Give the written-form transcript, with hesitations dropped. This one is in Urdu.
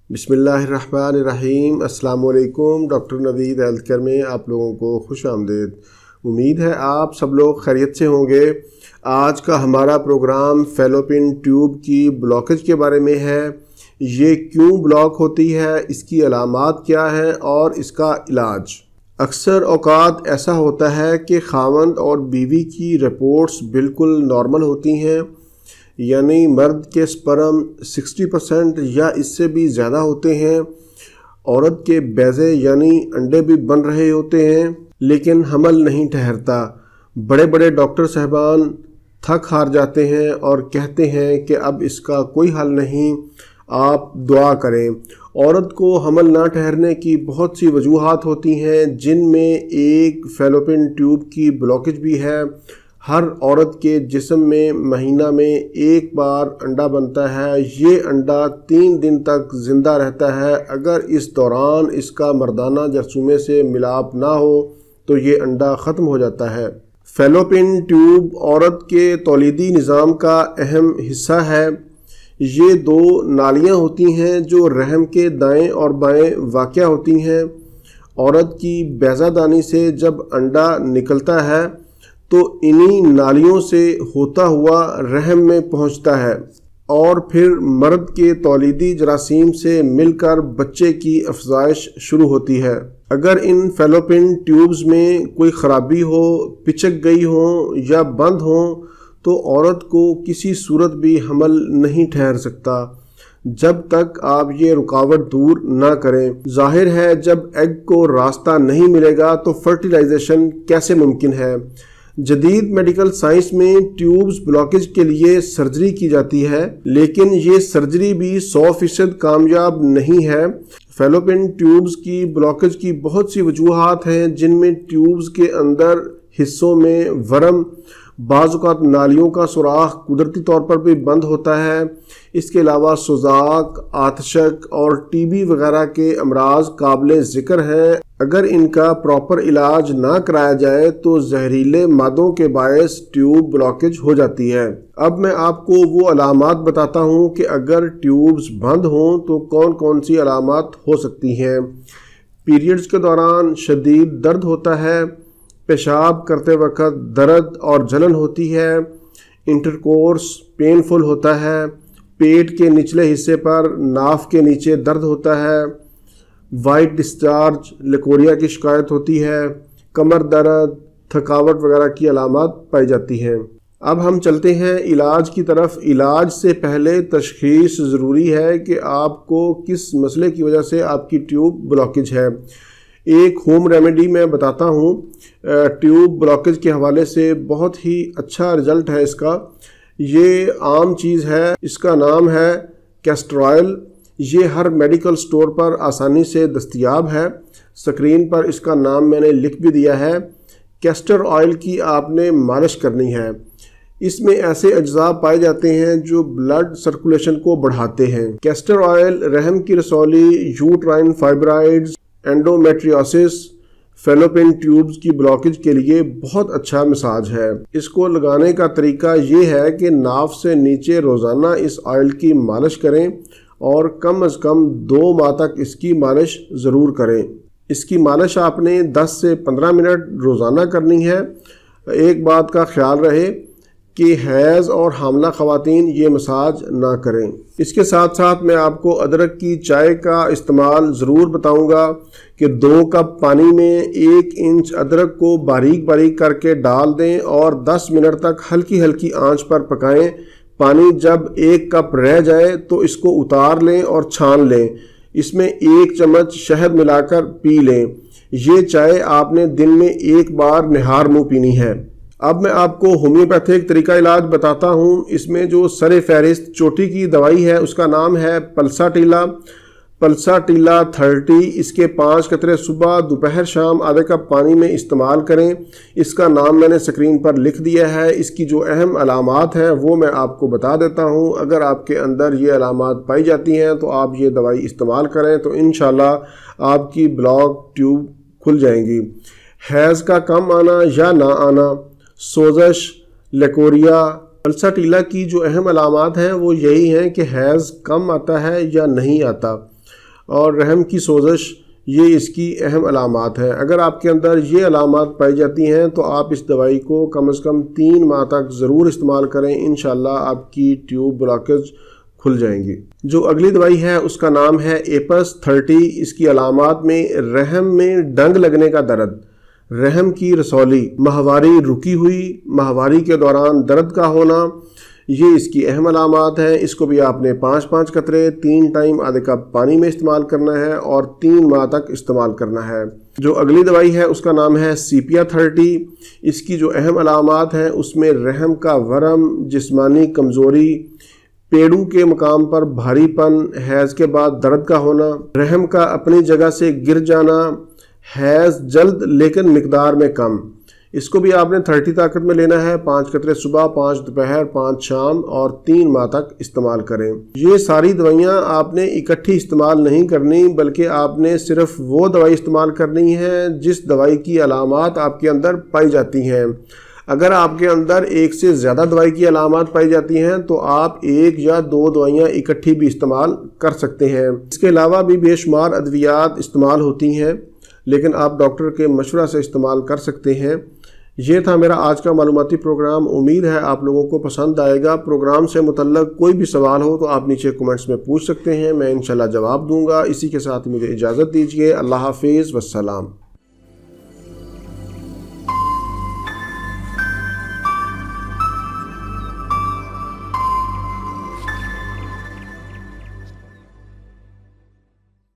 بسم اللہ الرحمن الرحیم۔ السلام علیکم۔ ڈاکٹر نوید ہیلتھ کیئر میں آپ لوگوں کو خوش آمدید۔ امید ہے آپ سب لوگ خیریت سے ہوں گے۔ آج کا ہمارا پروگرام فیلوپین ٹیوب کی بلاکیج کے بارے میں ہے۔ یہ کیوں بلاک ہوتی ہے، اس کی علامات کیا ہیں اور اس کا علاج۔ اکثر اوقات ایسا ہوتا ہے کہ خاوند اور بیوی کی رپورٹس بالکل نارمل ہوتی ہیں، یعنی مرد کے سپرم 60% یا اس سے بھی زیادہ ہوتے ہیں، عورت کے بیضے یعنی انڈے بھی بن رہے ہوتے ہیں، لیکن حمل نہیں ٹھہرتا۔ بڑے بڑے ڈاکٹر صاحبان تھک ہار جاتے ہیں اور کہتے ہیں کہ اب اس کا کوئی حل نہیں، آپ دعا کریں۔ عورت کو حمل نہ ٹھہرنے کی بہت سی وجوہات ہوتی ہیں، جن میں ایک فیلوپین ٹیوب کی بلاکیج بھی ہے۔ ہر عورت کے جسم میں مہینہ میں ایک بار انڈا بنتا ہے۔ یہ انڈا 3 دن تک زندہ رہتا ہے۔ اگر اس دوران اس کا مردانہ جرثومے سے ملاپ نہ ہو تو یہ انڈا ختم ہو جاتا ہے۔ فیلوپین ٹیوب عورت کے تولیدی نظام کا اہم حصہ ہے۔ یہ 2 نالیاں ہوتی ہیں جو رحم کے دائیں اور بائیں واقع ہوتی ہیں۔ عورت کی بیضہ دانی سے جب انڈا نکلتا ہے تو انہی نالیوں سے ہوتا ہوا رحم میں پہنچتا ہے اور پھر مرد کے تولیدی جراثیم سے مل کر بچے کی افزائش شروع ہوتی ہے۔ اگر ان فیلوپین ٹیوبز میں کوئی خرابی ہو، پچک گئی ہوں یا بند ہوں تو عورت کو کسی صورت بھی حمل نہیں ٹھہر سکتا جب تک آپ یہ رکاوٹ دور نہ کریں۔ ظاہر ہے جب ایگ کو راستہ نہیں ملے گا تو فرٹیلائزیشن کیسے ممکن ہے۔ جدید میڈیکل سائنس میں ٹیوبز بلاکیج کے لیے سرجری کی جاتی ہے، لیکن یہ سرجری بھی 100% کامیاب نہیں ہے۔ فیلوپین ٹیوبز کی بلاکیج کی بہت سی وجوہات ہیں، جن میں ٹیوبز کے اندر حصوں میں ورم، بعض اوقات نالیوں کا سوراخ قدرتی طور پر بھی بند ہوتا ہے۔ اس کے علاوہ سوزاک، آتشک اور ٹی بی وغیرہ کے امراض قابل ذکر ہیں۔ اگر ان کا پراپر علاج نہ کرایا جائے تو زہریلے مادوں کے باعث ٹیوب بلاکیج ہو جاتی ہے۔ اب میں آپ کو وہ علامات بتاتا ہوں کہ اگر ٹیوبز بند ہوں تو کون کون سی علامات ہو سکتی ہیں۔ پیریڈز کے دوران شدید درد ہوتا ہے، پیشاب کرتے وقت درد اور جلن ہوتی ہے، انٹرکورس پینفل ہوتا ہے، پیٹ کے نچلے حصے پر ناف کے نیچے درد ہوتا ہے، وائٹ ڈسچارج لیکوریا کی شکایت ہوتی ہے، کمر درد، تھکاوٹ وغیرہ کی علامات پائی جاتی ہیں۔ اب ہم چلتے ہیں علاج کی طرف۔ علاج سے پہلے تشخیص ضروری ہے کہ آپ کو کس مسئلے کی وجہ سے آپ کی ٹیوب بلاکیج ہے۔ ایک ہوم ریمیڈی میں بتاتا ہوں، ٹیوب بلاکیج کے حوالے سے بہت ہی اچھا رزلٹ ہے اس کا۔ یہ عام چیز ہے، اس کا نام ہے کیسٹر آئل۔ یہ ہر میڈیکل سٹور پر آسانی سے دستیاب ہے۔ سکرین پر اس کا نام میں نے لکھ بھی دیا ہے۔ کیسٹر آئل کی آپ نے مالش کرنی ہے۔ اس میں ایسے اجزاء پائے جاتے ہیں جو بلڈ سرکولیشن کو بڑھاتے ہیں۔ کیسٹر آئل رحم کی رسولی، یوٹرائن فائبرائڈز، اینڈومیٹریوسس، فیلوپین ٹیوبز کی بلاکیج کے لیے بہت اچھا مساج ہے۔ اس کو لگانے کا طریقہ یہ ہے کہ ناف سے نیچے روزانہ اس آئل کی مالش کریں اور کم از کم 2 ماہ تک اس کی مالش ضرور کریں۔ اس کی مالش آپ نے 10 سے 15 منٹ روزانہ کرنی ہے۔ ایک بات کا خیال رہے کہ حیض اور حاملہ خواتین یہ مساج نہ کریں۔ اس کے ساتھ ساتھ میں آپ کو ادرک کی چائے کا استعمال ضرور بتاؤں گا کہ 2 کپ پانی میں 1 انچ ادرک کو باریک باریک کر کے ڈال دیں اور 10 منٹ تک ہلکی ہلکی آنچ پر پکائیں۔ پانی جب 1 کپ رہ جائے تو اس کو اتار لیں اور چھان لیں۔ اس میں 1 چمچ شہد ملا کر پی لیں۔ یہ چائے آپ نے دن میں 1 بار نہار منہ پینی ہے۔ اب میں آپ کو ہومیوپیتھک طریقہ علاج بتاتا ہوں۔ اس میں جو سر فہرست چوٹی کی دوائی ہے اس کا نام ہے پلساٹیلا۔ پلساٹیلا 30۔ اس کے 5 قطرے صبح، دوپہر، شام آدھے کپ پانی میں استعمال کریں۔ اس کا نام میں نے سکرین پر لکھ دیا ہے۔ اس کی جو اہم علامات ہیں وہ میں آپ کو بتا دیتا ہوں۔ اگر آپ کے اندر یہ علامات پائی جاتی ہیں تو آپ یہ دوائی استعمال کریں تو انشاءاللہ آپ کی بلاک ٹیوب کھل جائیں گی۔ حیض کا کم آنا یا نہ آنا، سوزش، لیکوریا، پلساٹیلا کی جو اہم علامات ہیں وہ یہی ہیں کہ حیض کم آتا ہے یا نہیں آتا، اور رحم کی سوزش، یہ اس کی اہم علامات ہیں۔ اگر آپ کے اندر یہ علامات پائی جاتی ہیں تو آپ اس دوائی کو کم از کم 3 ماہ تک ضرور استعمال کریں، انشاءاللہ آپ کی ٹیوب بلاکیج کھل جائیں گی۔ جو اگلی دوائی ہے اس کا نام ہے ایپس 30۔ اس کی علامات میں رحم میں ڈنگ لگنے کا درد، رحم کی رسولی، ماہواری رکی ہوئی، ماہواری کے دوران درد کا ہونا، یہ اس کی اہم علامات ہیں۔ اس کو بھی آپ نے 5 قطرے 3 ٹائم آدھے کپ پانی میں استعمال کرنا ہے اور 3 ماہ تک استعمال کرنا ہے۔ جو اگلی دوائی ہے اس کا نام ہے سیپیا 30۔ اس کی جو اہم علامات ہیں اس میں رحم کا ورم، جسمانی کمزوری، پیڑوں کے مقام پر بھاری پن، حیض کے بعد درد کا ہونا، رحم کا اپنی جگہ سے گر جانا، حیض جلد لیکن مقدار میں کم۔ اس کو بھی آپ نے 30 طاقت میں لینا ہے، 5 قطرے صبح، 5 دوپہر، 5 شام اور 3 ماہ تک استعمال کریں۔ یہ ساری دوائیاں آپ نے اکٹھی استعمال نہیں کرنی، بلکہ آپ نے صرف وہ دوائی استعمال کرنی ہے جس دوائی کی علامات آپ کے اندر پائی جاتی ہیں۔ اگر آپ کے اندر ایک سے زیادہ دوائی کی علامات پائی جاتی ہیں تو آپ 1 یا 2 دوائیاں اکٹھی بھی استعمال کر سکتے ہیں۔ اس کے علاوہ بھی بے شمار ادویات استعمال ہوتی ہیں، لیکن آپ ڈاکٹر کے مشورہ سے استعمال کر سکتے ہیں۔ یہ تھا میرا آج کا معلوماتی پروگرام، امید ہے آپ لوگوں کو پسند آئے گا۔ پروگرام سے متعلق کوئی بھی سوال ہو تو آپ نیچے کمنٹس میں پوچھ سکتے ہیں، میں انشاءاللہ جواب دوں گا۔ اسی کے ساتھ مجھے اجازت دیجیے، اللہ حافظ والسلام۔